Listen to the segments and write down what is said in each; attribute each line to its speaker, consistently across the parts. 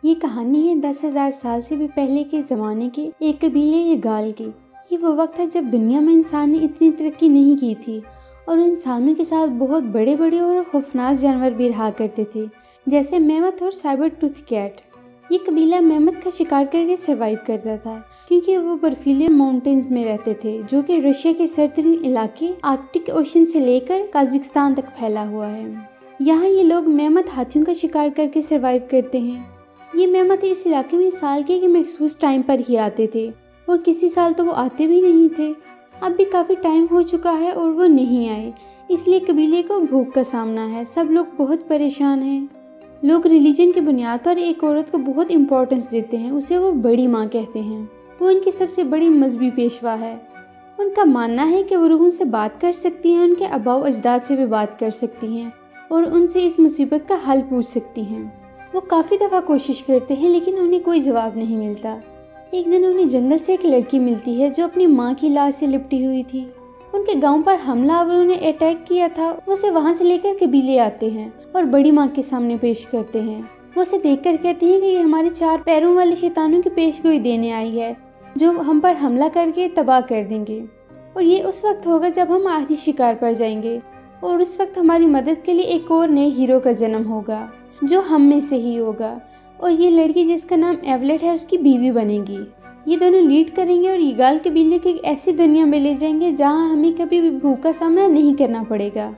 Speaker 1: ये कहानी है 10,000 साल से भी पहले के ज़माने के एक कबीले यगाल की। ये वो वक्त है जब दुनिया में इंसान ने इतनी तरक्की नहीं की थी और इंसानों के साथ बहुत बड़े बड़े और खौफनाक जानवर भी रहा करते थे, जैसे मेमथ और साइबर टूथ कैट। ये कबीला मेमथ का शिकार करके सरवाइव करता था क्योंकि वो बर्फीले माउंटेन्स में रहते थे, जो कि रशिया के सरतरीन इलाके आर्कटिक ओशन से लेकर काजाकिस्तान तक फैला हुआ है। यहाँ ये लोग मेमथ हाथियों का शिकार करके सरवाइव करते हैं। ये मेमथ इस इलाके में साल के मखसूस टाइम पर ही आते थे और किसी साल तो वो आते भी नहीं थे। अब भी काफ़ी टाइम हो चुका है और वो नहीं आए, इसलिए कबीले को भूख का सामना है। सब लोग बहुत परेशान हैं। लोग रिलीजन की बुनियाद पर एक औरत को बहुत इम्पोर्टेंस देते हैं, उसे वो बड़ी माँ कहते हैं। वो उनकी सबसे बड़ी मजहबी पेशवा है। उनका मानना है कि वो रूहों से बात कर सकती हैं, उनके आबाओ अजदाद से भी बात कर सकती हैं और उनसे इस मुसीबत का हल पूछ सकती हैं। वो काफ़ी दफ़ा कोशिश करते हैं लेकिन उन्हें कोई जवाब नहीं मिलता। एक दिन उन्हें जंगल से एक लड़की मिलती है जो अपनी माँ की लाश से लिपटी हुई थी। उनके गांव पर हमलावरों ने अटैक किया था। वो उसे वहाँ से लेकर कबीले आते हैं और बड़ी माँ के सामने पेश करते हैं। वो उसे देखकर कहती है कि ये हमारे 4 पैरों वाले शैतानों की पेशगोई देने आई है जो हम पर हमला करके तबाह कर देंगे। और ये उस वक्त होगा जब हम आखिरी शिकार पर जाएंगे और उस वक्त हमारी मदद के लिए एक और नए हीरो का जन्म होगा जो हम में से ही होगा। और ये लड़की जिसका नाम एवलेट है उसकी बीवी बनेगी। ये दोनों लीड करेंगे और यगाल कबीले को एक ऐसी दुनिया में ले जाएंगे जहाँ हमें कभी भी भूख का सामना नहीं करना पड़ेगा।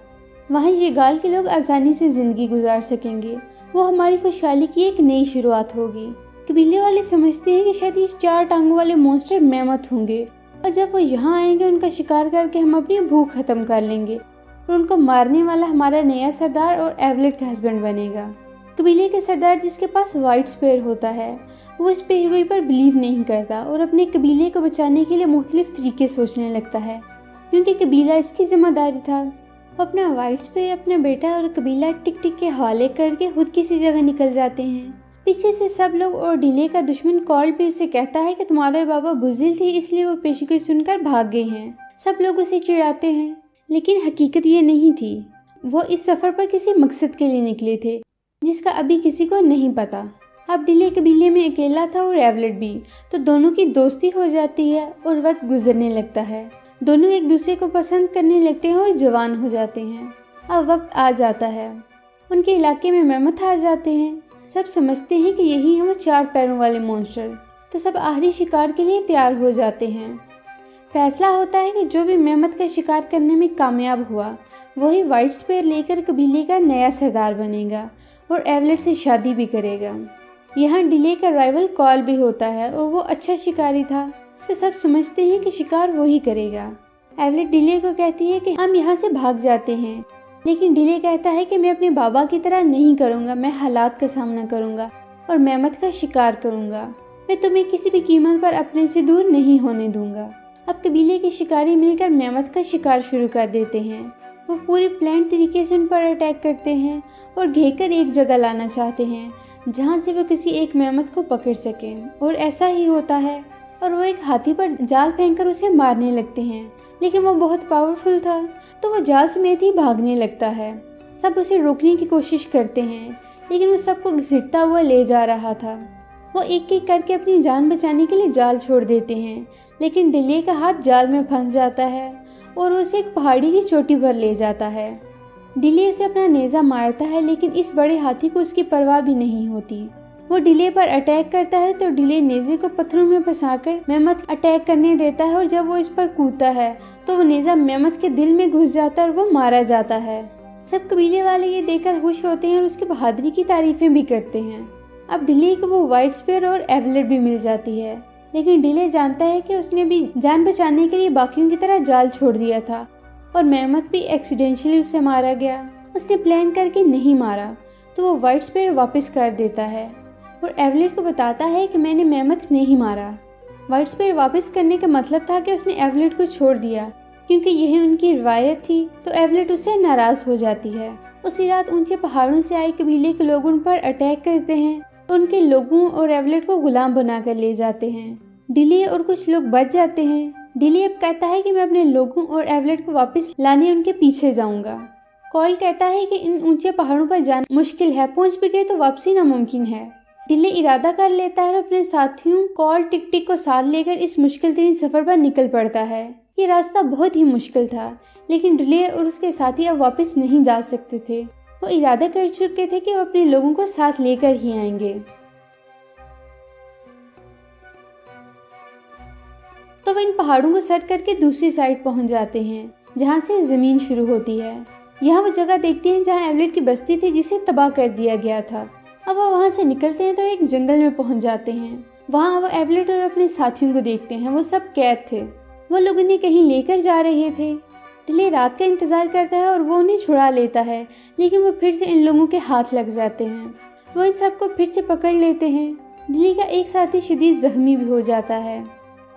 Speaker 1: वहाँ यगाल के लोग आसानी से जिंदगी गुजार सकेंगे। वो हमारी खुशहाली की एक नई शुरुआत होगी। कबीले वाले समझते हैं कि शायद ये 4 टांगों वाले मॉन्स्टर मेमथ होंगे और जब वो यहाँ आएंगे उनका शिकार करके हम अपनी भूख खत्म कर लेंगे और उनको मारने वाला हमारा नया सरदार और एवलेट का हस्बैंड बनेगा। कबीले के सरदार जिसके पास वाइट स्पेयर होता है वो इस पेशगोई पर बिलीव नहीं करता और अपने कबीले को बचाने के लिए मुख्तलिफ तरीके सोचने लगता है क्योंकि कबीला इसकी जिम्मेदारी था। वो अपना वाइट स्पेयर, अपना बेटा और कबीला टिक टिक के हवाले करके खुद किसी जगह निकल जाते हैं। पीछे से सब लोग और डिले का दुश्मन कॉल भी उसे कहता है कि तुम्हारे बाबा बुज़दिल थे इसलिए वो पेशगोई सुनकर भाग गए हैं। सब लोग उसे चिढ़ाते हैं लेकिन हकीकत ये नहीं थी। वो इस सफ़र पर किसी मकसद के लिए निकले थे जिसका अभी किसी को नहीं पता। अब डिले कबीले में अकेला था और एवलेट भी, तो दोनों की दोस्ती हो जाती है और वक्त गुजरने लगता है। दोनों एक दूसरे को पसंद करने लगते हैं और जवान हो जाते हैं। अब वक्त आ जाता है, उनके इलाके में मेमथ आ जाते हैं। सब समझते हैं कि यही है वो 4 पैरों वाले मॉन्स्टर, तो सब आखिरी शिकार के लिए तैयार हो जाते हैं। फैसला होता है कि जो भी मेमथ का शिकार करने में कामयाब हुआ वही वाइट स्पेयर लेकर कबीले का नया सरदार बनेगा और एवलेट से शादी भी करेगा। यहाँ डिले का राइवल कॉल भी होता है और वो अच्छा शिकारी था, तो सब समझते हैं कि शिकार वो ही करेगा। एवलेट डिले को कहती है कि हम यहाँ से भाग जाते हैं, लेकिन डिले कहता है कि मैं अपने बाबा की तरह नहीं करूँगा, मैं हालात का सामना करूँगा और मेमथ का शिकार करूँगा। मैं तुम्हें किसी भी कीमत पर अपने से दूर नहीं होने दूंगा। अब कबीले के शिकारी मिलकर मेमथ का शिकार शुरू कर देते हैं। वो पूरी प्लान तरीके से उन पर अटैक करते हैं और घेरकर एक जगह लाना चाहते हैं जहां से वो किसी एक मेमथ को पकड़ सकें, और ऐसा ही होता है। और वो एक हाथी पर जाल फेंककर उसे मारने लगते हैं, लेकिन वो बहुत पावरफुल था तो वो जाल समेत ही भागने लगता है। सब उसे रोकने की कोशिश करते हैं लेकिन वो सबको घसीटता हुआ ले जा रहा था। वो एक एक करके अपनी जान बचाने के लिए जाल छोड़ देते हैं, लेकिन डिले का हाथ जाल में फंस जाता है और उसे एक पहाड़ी की चोटी पर ले जाता है। डिले उसे अपना नेज़ा मारता है लेकिन इस बड़े हाथी को उसकी परवाह भी नहीं होती। वो डिले पर अटैक करता है तो डिले नेज़े को पत्थरों में फंसाकर मेमथ अटैक करने देता है और जब वो इस पर कूदता है तो वो नेज़ा मेमथ के दिल में घुस जाता है और वो मारा जाता है। सब कबीले वाले ये देखकर खुश होते हैं और उसकी बहादुरी की तारीफें भी करते हैं। अब डिले को वो वाइट स्पेयर और एवलेट भी मिल जाती है, लेकिन डिले जानता है कि उसने भी जान बचाने के लिए बाकियों की तरह जाल छोड़ दिया था और मेमथ भी एक्सीडेंटली उससे मारा गया। उसने प्लान करके नहीं मारा तो वो वाइट स्पेयर वापस कर देता है और एवलेट को बताता है कि मैंने मेमथ नहीं मारा। वाइट स्पेयर वापस करने का मतलब था कि उसने एवलेट को छोड़ दिया क्योंकि यही उनकी रिवायत थी, तो एवलेट उससे नाराज हो जाती है। उसी रात ऊंचे पहाड़ों से आए कबीले के लोग उन पर अटैक करते हैं, उनके लोगों और एवलेट को गुलाम बनाकर ले जाते हैं। डिले और कुछ लोग बच जाते हैं। डिले अब कहता है कि मैं अपने लोगों और एवलेट को वापस लाने उनके पीछे जाऊंगा। कॉल कहता है कि इन ऊंचे पहाड़ों पर जाना मुश्किल है, पहुंच भी गए तो वापसी नामुमकिन है। डिले इरादा कर लेता है और अपने साथियों कॉल टिक टिक को साथ लेकर इस मुश्किल तरीन सफर पर निकल पड़ता है। ये रास्ता बहुत ही मुश्किल था, लेकिन डिले और उसके साथी अब वापस नहीं जा सकते थे। वो इरादा कर चुके थे कि वो अपने लोगों को साथ लेकर ही आएंगे। तो वो इन पहाड़ों को सर करके दूसरी साइड पहुंच जाते हैं, जहां से जमीन शुरू होती है। यहाँ वो जगह देखते हैं जहाँ एवलेट की बस्ती थी, जिसे तबाह कर दिया गया था। अब वो वहाँ से निकलते हैं तो एक जंगल में पहुंच जाते हैं। वहाँ वो एवलेट और अपने साथियों को देखते हैं। वो सब कैद थे। वो लोग उन्हें कहीं लेकर जा रहे थे। डिले रात का इंतजार करता है और वो उन्हें छुड़ा लेता है, लेकिन वो फिर से इन लोगों के हाथ लग जाते हैं। वो इन सबको फिर से पकड़ लेते हैं। डिले का एक साथी शदीद जख्मी भी हो जाता है।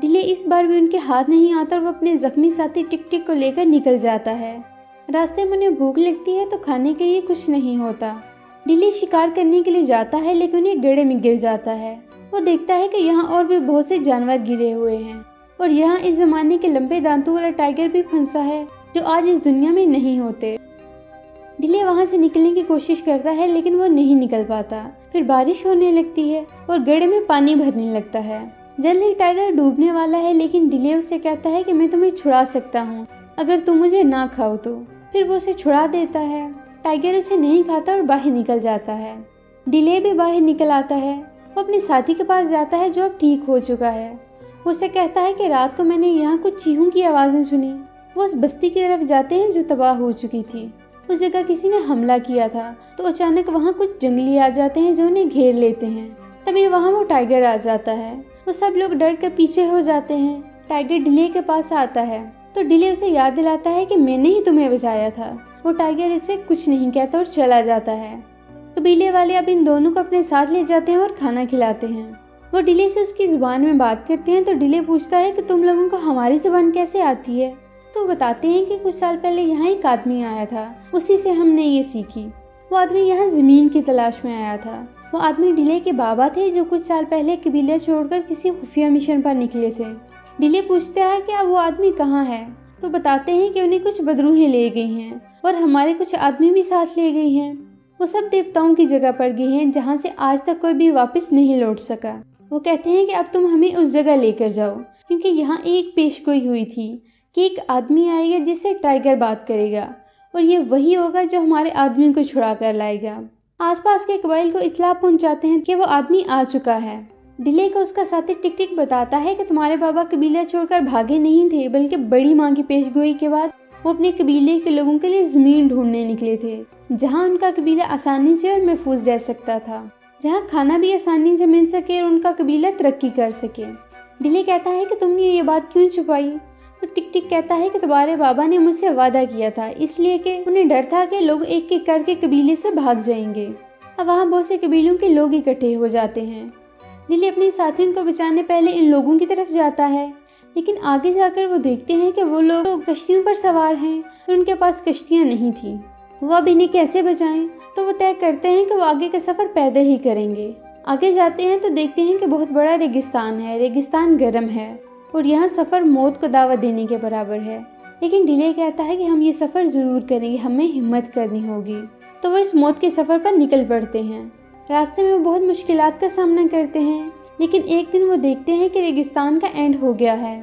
Speaker 1: डिले इस बार भी उनके हाथ नहीं आता और वो अपने जख्मी साथी टिक टिक को लेकर निकल जाता है। रास्ते में उन्हें भूख लगती है तो खाने के लिए कुछ नहीं होता। डिले शिकार करने के लिए जाता है, लेकिन उन्हें गड्ढे में गिर जाता है। वो देखता है कि यहाँ और भी बहुत से जानवर गिरे हुए हैं और यहाँ इस जमाने के लंबे दांतों वाला टाइगर भी फंसा है, जो आज इस दुनिया में नहीं होते। डिले वहाँ से निकलने की कोशिश करता है, लेकिन वो नहीं निकल पाता। फिर बारिश होने लगती है और गड्ढे में पानी भरने लगता है। जल्द ही टाइगर डूबने वाला है, लेकिन डिले उससे कहता है कि मैं तुम्हें छुड़ा सकता हूँ अगर तुम मुझे ना खाओ तो। फिर वो उसे छुड़ा देता है। टाइगर उसे नहीं खाता और बाहर निकल जाता है। डिले भी बाहर निकल आता है। वो अपने साथी के पास जाता है, जो अब ठीक हो चुका है। वो उसे कहता है कि रात को मैंने यहाँ कुछ चीहों की आवाज़ें सुनी। वो उस बस्ती की तरफ जाते हैं जो तबाह हो चुकी थी। उस जगह किसी ने हमला किया था, तो अचानक वहाँ कुछ जंगली आ जाते हैं जो उन्हें घेर लेते हैं। तभी वहाँ वो टाइगर आ जाता है। वो सब लोग डर कर पीछे हो जाते हैं। टाइगर डिले के पास आता है तो डिले उसे याद दिलाता है कि मैंने ही तुम्हें बचाया था। वो टाइगर इसे कुछ नहीं कहता और चला जाता है। कबीले वाले अब इन दोनों को अपने साथ ले जाते हैं और खाना खिलाते हैं। वो डिले से उसकी जुबान में बात करते हैं तो डिले पूछता है कि तुम लोगों को हमारी जुबान कैसे आती है। तो बताते हैं कि कुछ साल पहले यहाँ एक आदमी आया था, उसी से हमने ये सीखी। वो आदमी यहाँ जमीन की तलाश में आया था। वो आदमी डिले के बाबा थे, जो कुछ साल पहले कबीला छोड़कर किसी खुफिया मिशन पर निकले थे। डिले पूछता है कि अब वो आदमी कहाँ है। तो बताते हैं कि उन्हें कुछ बदरूहें ले गई हैं और हमारे कुछ आदमी भी साथ ले गई हैं। वो सब देवताओं की जगह पर गए हैं, जहाँ से आज तक कोई भी वापस नहीं लौट सका। वो कहते हैं कि अब तुम हमें उस जगह लेकर जाओ, क्योंकि यहाँ एक पेशगोई हुई थी कि एक आदमी आएगा जिससे टाइगर बात करेगा और ये वही होगा जो हमारे आदमी को छुड़ा कर लाएगा। आसपास के कबाइल को इत्तला पहुंचाते हैं कि वो आदमी आ चुका है। डिले को उसका साथी टिक टिक बताता है कि तुम्हारे बाबा कबीला छोड़कर भागे नहीं थे, बल्कि बड़ी माँ की पेशगोई के बाद वो अपने कबीले के लोगों के लिए जमीन ढूंढने निकले थे, जहाँ उनका कबीला आसानी से और महफूज रह सकता था, जहाँ खाना भी आसानी से मिल सके और उनका कबीला तरक्की कर सके। डिले कहता है कि तुमने ये बात क्यों छुपाई। तो टिक टिक कहता है कि तुम्हारे बाबा ने मुझसे वादा किया था, इसलिए कि उन्हें डर था कि लोग एक एक करके कबीले से भाग जाएंगे। अब वहाँ बहुत से कबीलों के लोग इकट्ठे हो जाते हैं। डिले अपने साथियों को बचाने पहले इन लोगों की तरफ जाता है, लेकिन आगे जाकर वो देखते हैं कि वो लोग कश्तियों पर सवार हैं और उनके पास कश्तियाँ नहीं थी। वो अब इन्हें कैसे बचाएं। तो वो तय करते हैं कि वो आगे का सफ़र पैदल ही करेंगे। आगे जाते हैं तो देखते हैं कि बहुत बड़ा रेगिस्तान है। रेगिस्तान गर्म है और यहाँ सफ़र मौत को दावत देने के बराबर है। लेकिन डिले कहता है कि हम ये सफ़र ज़रूर करेंगे, हमें हिम्मत करनी होगी। तो वो इस मौत के सफ़र पर निकल पड़ते हैं। रास्ते में वो बहुत मुश्किलात का सामना करते हैं, लेकिन एक दिन वो देखते हैं कि रेगिस्तान का एंड हो गया है।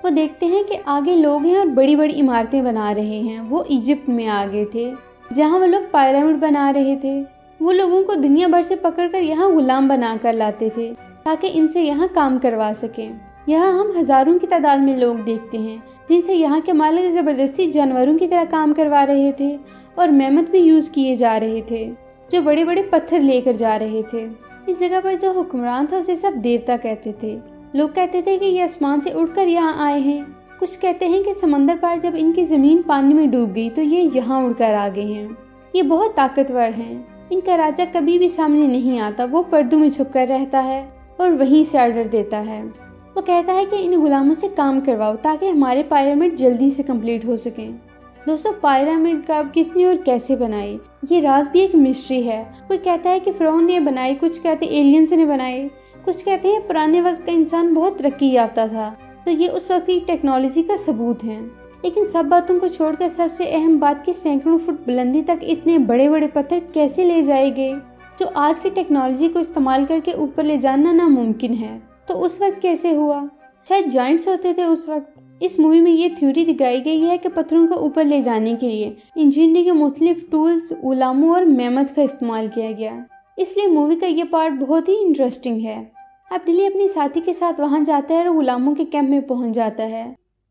Speaker 1: वो देखते हैं कि आगे लोग हैं और बड़ी बड़ी इमारतें बना रहे हैं। वो इजिप्ट में आ गए थे, जहाँ वो लोग पिरामिड बना रहे थे। वो लोगों को दुनिया भर से पकड़कर यहाँ गुलाम बना कर लाते थे, ताकि इनसे यहाँ काम करवा सकें। यहाँ हम हज़ारों की तादाद में लोग देखते हैं, जिनसे यहाँ के मालिक ज़बरदस्ती जानवरों की तरह काम करवा रहे थे और मेहनत भी यूज़ किए जा रहे थे, जो बड़े बड़े पत्थर लेकर जा रहे थे। इस जगह पर जो हुक्मरान था उसे सब देवता कहते थे। लोग कहते थे कि ये आसमान से उड़कर यहाँ आए हैं। कुछ कहते हैं कि समंदर पार जब इनकी ज़मीन पानी में डूब गई तो ये यहाँ उड़कर आ गए हैं। ये बहुत ताकतवर हैं। इनका राजा कभी भी सामने नहीं आता। वो पर्दों में छुप कर रहता है और वहीं से ऑर्डर देता है। वो कहता है कि इन गुलामों से काम करवाओ ताकि हमारे पिरामिड जल्दी से कंप्लीट हो सकें। दोस्तों, पिरामिड कब, किसने और कैसे बनाई, ये राज भी एक मिस्ट्री है। कोई कहता है कि फ़िरौन ने बनाई, कुछ कहते हैं एलियंस ने बनाई, कुछ कहते हैं पुराने वक्त का इंसान बहुत तरक्की याफ्ता था, तो ये उस वक्त की टेक्नोलॉजी का सबूत है। लेकिन सब बातों को छोड़कर सबसे अहम बात कि सैकड़ों फुट बुलंदी तक इतने बड़े बड़े पत्थर कैसे ले जाए गए। जो आज की टेक्नोलॉजी को इस्तेमाल करके ऊपर ले जाना नामुमकिन है। तो उस वक्त कैसे हुआ? शायद जायंट्स होते थे उस वक्त। इस मूवी में ये थ्योरी दिखाई गई है कि पत्थरों को ऊपर ले जाने के लिए इंजीनियरिंग के मुख्तलिफ टूल्स, गुलामों और मेहमत का इस्तेमाल किया गया। इसलिए मूवी का ये पार्ट बहुत ही इंटरेस्टिंग है। अब डिले अपने साथी के साथ वहाँ जाता है और गुलामों के कैंप में पहुँच जाता है।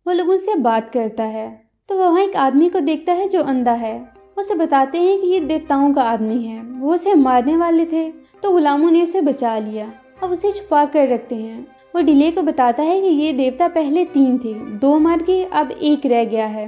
Speaker 1: वो लोगों से बात करता है तो वहाँ एक आदमी को देखता है जो अंधा है। उसे बताते हैं कि ये देवताओं का आदमी है, वो उसे मारने वाले थे, तो गुलामों ने उसे बचा लिया। अब उसे छुपा कर रखते हैं। वो डिले को बताता है कि ये देवता पहले 3 थे, 2 मर गए, अब 1 रह गया है।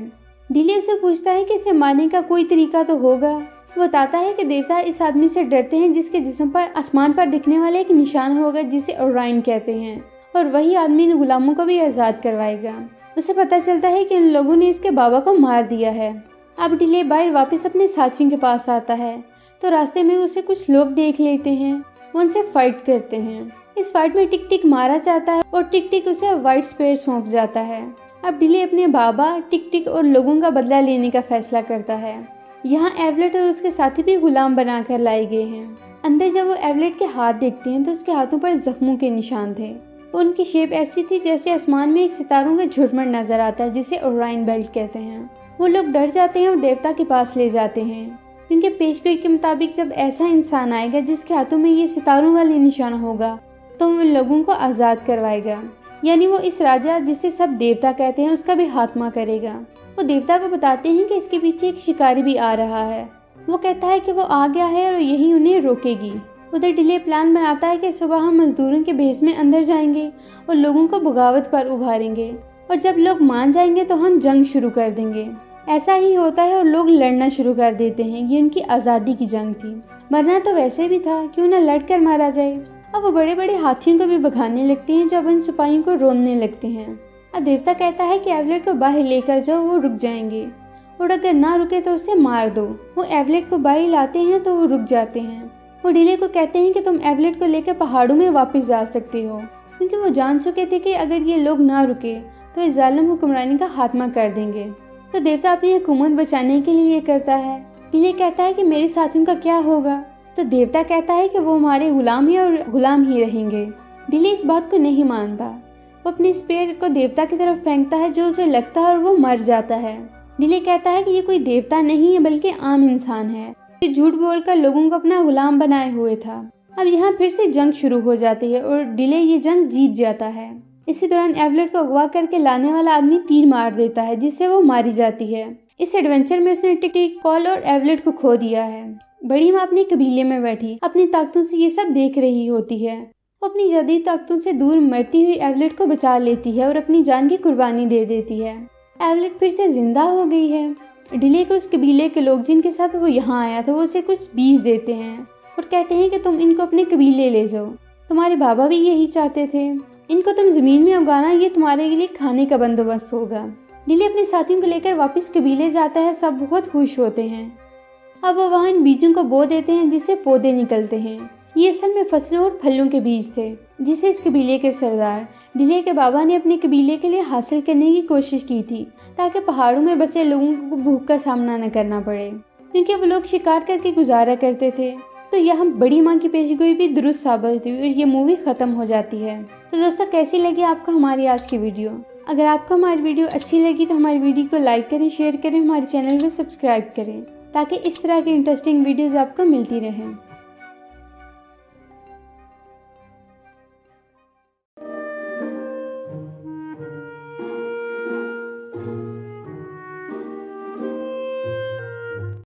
Speaker 1: डिले उसे पूछता है कि इसे मारने का कोई तरीका तो होगा। वो बताता है कि देवता इस आदमी से डरते हैं जिसके जिस्म पर आसमान पर दिखने वाला एक निशान होगा जिसे ओराइन कहते हैं, और वही आदमी इन गुलामों को भी आज़ाद करवाएगा। उसे पता चलता है कि इन लोगों ने इसके बाबा को मार दिया है। अब डिले बाहर वापस अपने साथियों के पास आता है तो रास्ते में उसे कुछ लोग देख लेते हैं। वो उनसे फाइट करते हैं। इस फाइट में टिक टिक मारा जाता है और टिक टिक उसे व्हाइट स्पेयर सौंप जाता है। अब डिले अपने बाबा, टिक टिक और लोगों का बदला लेने का फैसला करता है। यहाँ एवलेट और उसके साथी भी गुलाम बनाकर लाए गए हैं। अंदर जब वो एवलेट के हाथ देखते हैं तो उसके हाथों पर जख्मों के निशान थे। उनकी शेप ऐसी थी जैसे आसमान में एक सितारों का झुरमुट नजर आता है जिसे ओराइन बेल्ट कहते हैं। वो लोग डर जाते हैं और देवता के पास ले जाते हैं, क्योंकि पेशगोई के मुताबिक जब ऐसा इंसान आएगा जिसके हाथों में ये सितारों वाली निशान होगा तो उन लोगों को आज़ाद करवाएगा। यानी वो इस राजा जिसे सब देवता कहते हैं उसका भी खात्मा करेगा। वो देवता को बताते हैं कि इसके पीछे एक शिकारी भी आ रहा है। वो कहता है कि वो आ गया है और यही उन्हें रोकेगी। उधर डिले प्लान बनाता है कि सुबह हम मजदूरों के भेष में अंदर जाएंगे और लोगों को बगावत पर उभारेंगे, और जब लोग मान जाएंगे तो हम जंग शुरू कर देंगे। ऐसा ही होता है और लोग लड़ना शुरू कर देते हैं। ये उनकी आज़ादी की जंग थी। मरना तो वैसे भी था, क्यों ना लड़कर मारा जाए। अब वो बड़े बड़े हाथियों को भी भगाने लगते हैं जो अब इन सिपाहियों को रोनने लगते हैं। अब देवता कहता है कि एवलेट को बाहर लेकर जाओ, वो रुक जाएंगे, और अगर ना रुके तो उसे मार दो। वो एवलेट को बाहर लाते हैं तो वो रुक जाते हैं। वो डिले को कहते हैं कि तुम एवलेट को लेकर पहाड़ों में वापस जा सकते हो, क्योंकि वो जान चुके थे कि अगर ये लोग ना रुके तो इस जालिम हुक्मरानी का खात्मा कर देंगे। तो देवता अपनी हुकूमत बचाने के लिए ये करता है। डिले कहता है कि मेरे साथियों का क्या होगा? तो देवता कहता है कि वो हमारे गुलाम ही और गुलाम ही रहेंगे। डिले इस बात को नहीं मानता। वो अपने स्पेयर को देवता की तरफ फेंकता है जो उसे लगता है और वो मर जाता है। डिले कहता है कि ये कोई देवता नहीं है बल्कि आम इंसान है, ये झूठ बोलकर लोगों को अपना गुलाम बनाए हुए था। अब यहाँ फिर से जंग शुरू हो जाती है और डिले ये जंग जीत जाता है। इसी दौरान एवलेट को अगवा करके लाने वाला आदमी तीर मार देता है जिससे वो मारी जाती है। इस एडवेंचर में उसने टिक टिक, कॉल और एवलेट को खो दिया है। बड़ी माँ अपने कबीले में बैठी अपनी ताकतों से ये सब देख रही होती है। वो अपनी जदीद ताकतों से दूर मरती हुई एवलेट को बचा लेती है और अपनी जान की कुर्बानी दे देती है। एवलेट फिर से जिंदा हो गई है। डिले को उस कबीले के लोग जिनके साथ वो यहाँ आया था वो उसे कुछ बीज देते हैं और कहते हैं कि तुम इनको अपने कबीले ले जाओ, तुम्हारे बाबा भी यही चाहते थे। इनको तुम जमीन में उगाना, ये तुम्हारे लिए खाने का बंदोबस्त होगा। डिले अपने साथियों को लेकर वापस कबीले जाता है। सब बहुत खुश होते हैं। अब वो वहाँ इन बीजों को बो देते हैं जिससे पौधे निकलते हैं। ये असल में फसलों और फलों के बीज थे जिसे इस कबीले के सरदार डिले के बाबा ने अपने कबीले के लिए हासिल करने की कोशिश की थी, ताकि पहाड़ों में बसे लोगों को भूख का सामना न करना पड़े, क्योंकि वो लोग शिकार करके गुजारा करते थे। तो यहाँ बड़ी माँ की पेशगोई भी दुरुस्त साबित हुई और ये मूवी खत्म हो जाती है। तो दोस्तों, कैसी लगी आपको हमारी आज की वीडियो? अगर आपको हमारी वीडियो अच्छी लगी तो हमारी वीडियो को लाइक करें, शेयर करें, हमारे चैनल को सब्सक्राइब करें, ताकि इस तरह की इंटरेस्टिंग वीडियोस आपको मिलती रहें।